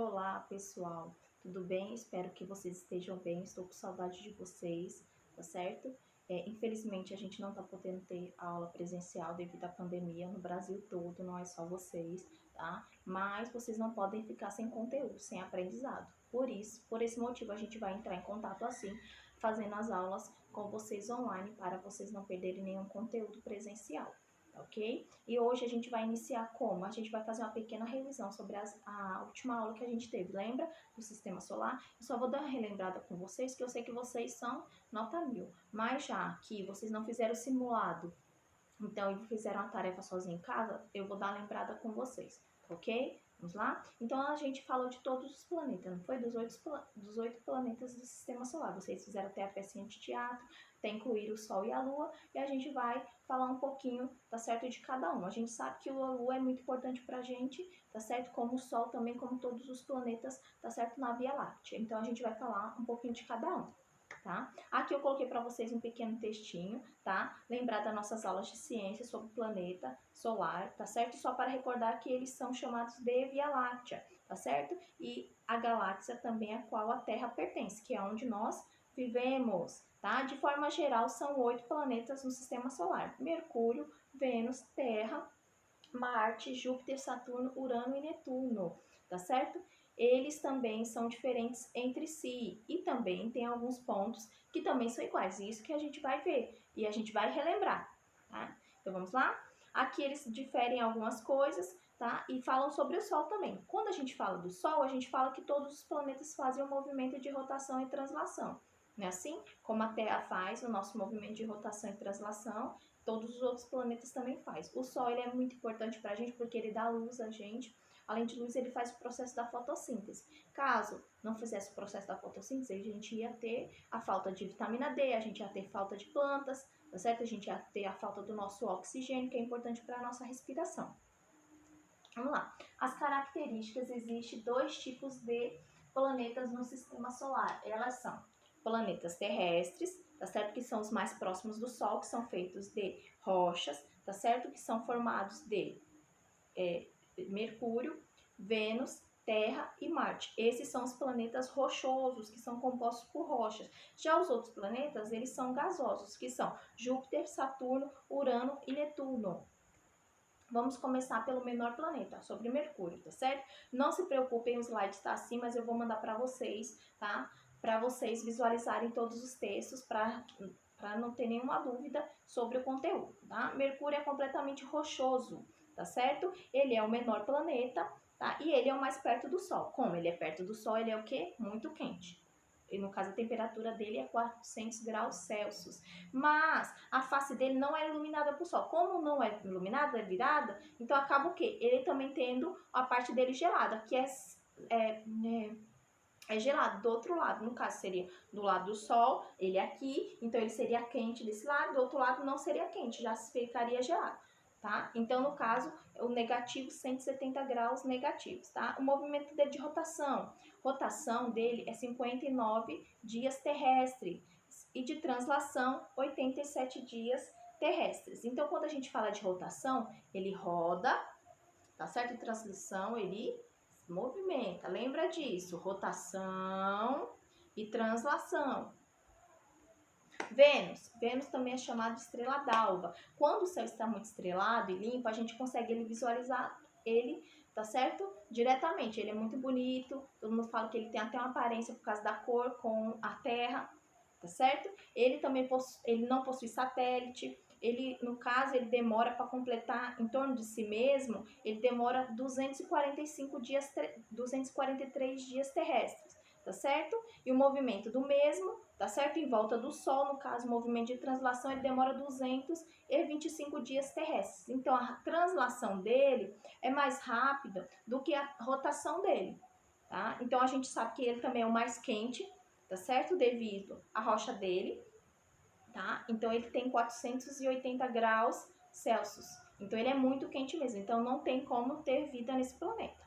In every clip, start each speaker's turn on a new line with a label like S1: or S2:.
S1: Olá, pessoal, tudo bem? Espero que vocês estejam bem. Estou com saudade de vocês, tá certo? Infelizmente, a gente não tá podendo ter aula presencial devido à pandemia no Brasil todo, não é só vocês, tá? Mas vocês não podem ficar sem conteúdo, sem aprendizado. Por esse motivo, a gente vai entrar em contato assim, fazendo as aulas com vocês online para vocês não perderem nenhum conteúdo presencial. Ok? E hoje a gente vai iniciar como? A gente vai fazer uma pequena revisão sobre a última aula que a gente teve, lembra? Do sistema solar. Eu só vou dar uma relembrada com vocês, que eu sei que vocês são nota 1000. Mas já que vocês não fizeram o simulado, então e fizeram a tarefa sozinho em casa, eu vou dar uma lembrada com vocês, ok? Vamos lá? Então a gente falou de todos os planetas, não foi? Dos oito planetas do sistema solar. Vocês fizeram até a pecinha de teatro, até incluir o Sol e a Lua, e a gente vai falar um pouquinho, tá certo, de cada um. A gente sabe que a Lua é muito importante pra gente, tá certo? Como o Sol também, como todos os planetas, tá certo, na Via Láctea. Então a gente vai falar um pouquinho de cada um. Tá? Aqui eu coloquei para vocês um pequeno textinho, tá? Lembrar das nossas aulas de ciência sobre o planeta solar, tá certo? Só para recordar que eles são chamados de Via Láctea, tá certo? E a galáxia também a qual a Terra pertence, que é onde nós vivemos, tá? De forma geral, são 8 planetas no sistema solar: Mercúrio, Vênus, Terra, Marte, Júpiter, Saturno, Urano e Netuno, tá certo? Eles também são diferentes entre si e também tem alguns pontos que também são iguais. Isso que a gente vai ver e a gente vai relembrar, tá? Então vamos lá? Aqui eles diferem algumas coisas, tá? E falam sobre o Sol também. Quando a gente fala do Sol, a gente fala que todos os planetas fazem um movimento de rotação e translação. Não é assim? Como a Terra faz o nosso movimento de rotação e translação, todos os outros planetas também faz. O Sol ele é muito importante para a gente porque ele dá luz a gente. Além de luz, ele faz o processo da fotossíntese. Caso não fizesse o processo da fotossíntese, a gente ia ter a falta de vitamina D, a gente ia ter falta de plantas, tá certo? A gente ia ter a falta do nosso oxigênio, que é importante para a nossa respiração. Vamos lá. As características, existem dois tipos de planetas no sistema solar. Elas são planetas terrestres, tá certo? Que são os mais próximos do Sol, que são feitos de rochas, tá certo? Que são formados de Mercúrio, Vênus, Terra e Marte. Esses são os planetas rochosos, que são compostos por rochas. Já os outros planetas, eles são gasosos, que são Júpiter, Saturno, Urano e Netuno. Vamos começar pelo menor planeta, sobre Mercúrio, tá certo? Não se preocupem, o slide está assim, mas eu vou mandar para vocês, tá? Para vocês visualizarem todos os textos, para não ter nenhuma dúvida sobre o conteúdo, tá? Mercúrio é completamente rochoso, tá certo? Ele é o menor planeta, tá? E ele é o mais perto do Sol. Como ele é perto do Sol, ele é o quê? Muito quente. E no caso, a temperatura dele é 400 graus Celsius. Mas a face dele não é iluminada por sol. Como não é iluminada, é virada, então acaba o quê? Ele também tendo a parte dele gelada, que é, é gelado do outro lado. No caso, seria do lado do sol, ele aqui, então ele seria quente desse lado, do outro lado não seria quente, já ficaria gelado. Tá? Então, no caso, o negativo 170 graus negativos, tá? O movimento dele de rotação dele é 59 dias terrestres e de translação 87 dias terrestres. Então, quando a gente fala de rotação, ele roda, tá certo? E translação, ele movimenta. Lembra disso? Rotação e translação. Vênus também é chamado de estrela d'alva. Quando o céu está muito estrelado e limpo, a gente consegue visualizar ele, tá certo? Diretamente. Ele é muito bonito. Todo mundo fala que ele tem até uma aparência por causa da cor com a Terra, tá certo? Ele também ele não possui satélite. Ele, no caso, ele demora para completar em torno de si mesmo, ele demora 243 dias terrestres, tá certo? E o movimento do mesmo, tá certo? Em volta do Sol, no caso, o movimento de translação, ele demora 225 dias terrestres. Então, a translação dele é mais rápida do que a rotação dele, tá? Então, a gente sabe que ele também é o mais quente, tá certo? Devido à rocha dele, tá? Então, ele tem 480 graus Celsius. Então, ele é muito quente mesmo. Então, não tem como ter vida nesse planeta.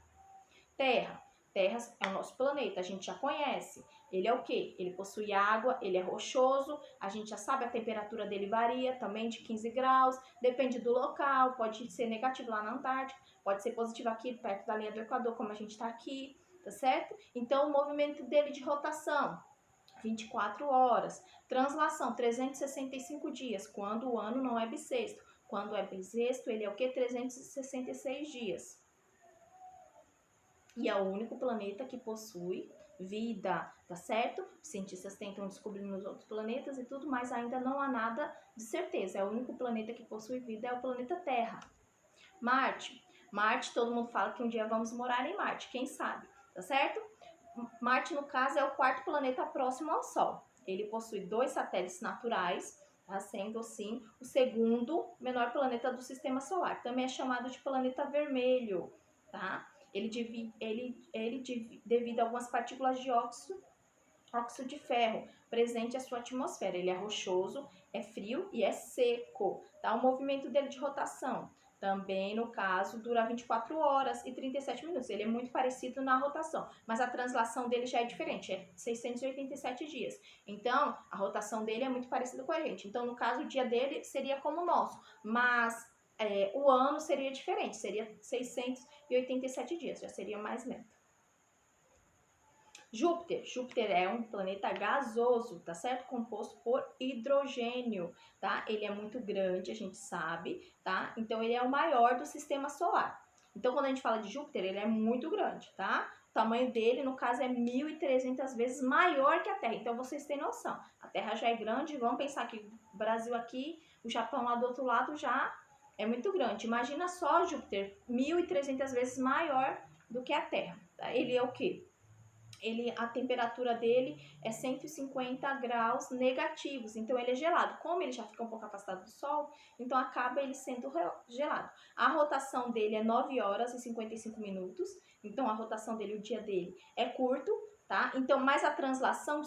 S1: Terra. Terra é o nosso planeta, a gente já conhece. Ele é o quê? Ele possui água, ele é rochoso, a gente já sabe, a temperatura dele varia também de 15 graus, depende do local, pode ser negativo lá na Antártica, pode ser positivo aqui perto da linha do Equador, como a gente está aqui, tá certo? Então, o movimento dele de rotação, 24 horas. Translação, 365 dias, quando o ano não é bissexto. Quando é bissexto, ele é o quê? 366 dias. E é o único planeta que possui vida, tá certo? Os cientistas tentam descobrir nos outros planetas e tudo, mas ainda não há nada de certeza. É o único planeta que possui vida, é o planeta Terra. Marte. Marte, todo mundo fala que um dia vamos morar em Marte, quem sabe, tá certo? Marte, no caso, é o quarto planeta próximo ao Sol. Ele possui 2 satélites naturais, tá? Sendo assim o segundo menor planeta do Sistema Solar. Também é chamado de planeta vermelho, tá? Devido a algumas partículas de óxido de ferro presente em sua atmosfera. Ele é rochoso, é frio e é seco, tá? O movimento dele de rotação também, no caso, dura 24 horas e 37 minutos. Ele é muito parecido na rotação, mas a translação dele já é diferente, é 687 dias. Então, a rotação dele é muito parecida com a gente. Então, no caso, o dia dele seria como o nosso, mas o ano seria diferente, seria 687 dias, já seria mais lento. Júpiter é um planeta gasoso, tá certo? Composto por hidrogênio, tá? Ele é muito grande, a gente sabe, tá? Então, ele é o maior do sistema solar. Então, quando a gente fala de Júpiter, ele é muito grande, tá? O tamanho dele, no caso, é 1.300 vezes maior que a Terra. Então, vocês têm noção. A Terra já é grande, vamos pensar que o Brasil aqui, o Japão lá do outro lado já é muito grande. Imagina só Júpiter, 1.300 vezes maior do que a Terra, tá? Ele é o quê? A temperatura dele é 150 graus negativos, então ele é gelado. Como ele já fica um pouco afastado do Sol, então acaba ele sendo gelado. A rotação dele é 9 horas e 55 minutos, então a rotação dele, o dia dele é curto, tá? Então, mas a translação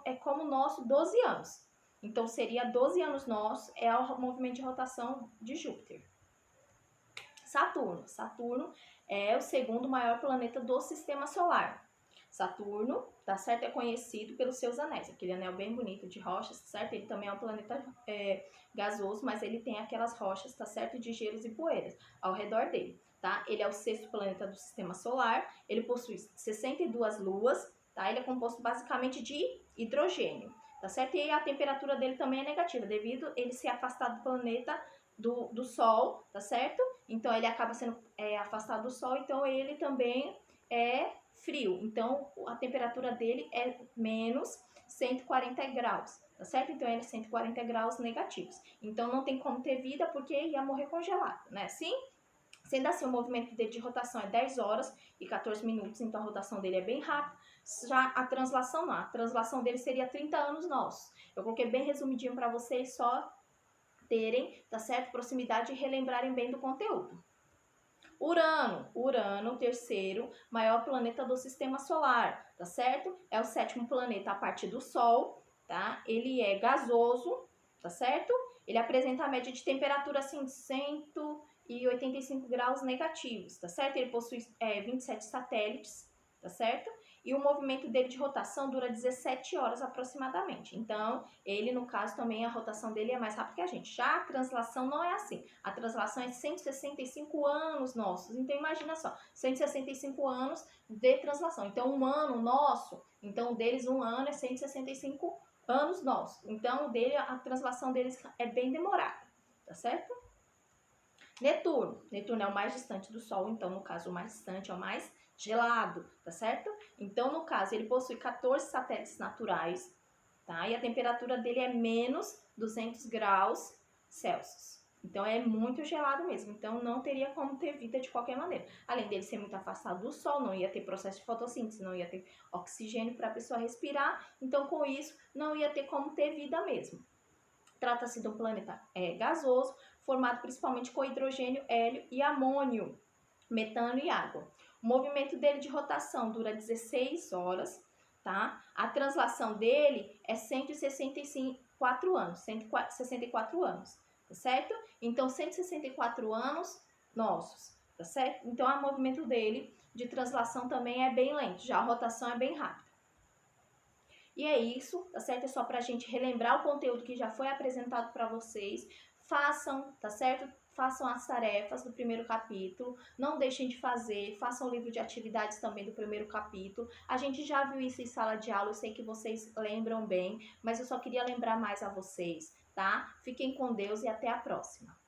S1: é como o nosso 12 anos. Então, seria 12 anos nosso, é o movimento de rotação de Júpiter. Saturno é o segundo maior planeta do Sistema Solar. Saturno, tá certo? É conhecido pelos seus anéis, aquele anel bem bonito de rochas, tá certo? Ele também é um planeta gasoso, mas ele tem aquelas rochas, tá certo? De gelos e poeiras ao redor dele, tá? Ele é o sexto planeta do Sistema Solar, ele possui 62 luas, tá? Ele é composto basicamente de hidrogênio, tá certo? E a temperatura dele também é negativa, devido a ele ser afastado do planeta do Sol, tá certo? Então, ele acaba sendo afastado do Sol, então ele também é frio, então a temperatura dele é menos 140 graus, tá certo? Então ele é 140 graus negativos. Então não tem como ter vida porque ia morrer congelado, né? Sim? Sendo assim, o movimento dele de rotação é 10 horas e 14 minutos, então a rotação dele é bem rápida. Já a translação não, a translação dele seria 30 anos nossos. Eu coloquei bem resumidinho para vocês só terem, tá certo? Proximidade e relembrarem bem do conteúdo. Urano, o terceiro maior planeta do Sistema Solar, tá certo? É o sétimo planeta a partir do Sol, tá? Ele é gasoso, tá certo? Ele apresenta a média de temperatura, assim, 185 graus negativos, tá certo? Ele possui 27 satélites, tá certo? E o movimento dele de rotação dura 17 horas aproximadamente. Então, ele, no caso, também a rotação dele é mais rápida que a gente. Já a translação não é assim. A translação é 165 anos nossos. Então, imagina só, 165 anos de translação. Então, um ano nosso, então, deles, um ano é 165 anos nossos. Então, a translação deles é bem demorada, tá certo? Netuno é o mais distante do Sol, então, no caso, o mais distante é o mais gelado, tá certo? Então, no caso, ele possui 14 satélites naturais, tá? E a temperatura dele é menos 200 graus Celsius. Então, é muito gelado mesmo. Então, não teria como ter vida de qualquer maneira. Além dele ser muito afastado do Sol, não ia ter processo de fotossíntese, não ia ter oxigênio para a pessoa respirar. Então, com isso, não ia ter como ter vida mesmo. Trata-se de um planeta gasoso, formado principalmente com hidrogênio, hélio e amônio, metano e água. O movimento dele de rotação dura 16 horas, tá? A translação dele é 164 anos, 164 anos, tá certo? Então, 164 anos nossos, tá certo? Então, o movimento dele de translação também é bem lento, já a rotação é bem rápida. E é isso, tá certo? É só pra gente relembrar o conteúdo que já foi apresentado para vocês. Façam, tá certo? façam as tarefas do primeiro capítulo, não deixem de fazer, façam o livro de atividades também do primeiro capítulo. A gente já viu isso em sala de aula, eu sei que vocês lembram bem, mas eu só queria lembrar mais a vocês, tá? Fiquem com Deus e até a próxima.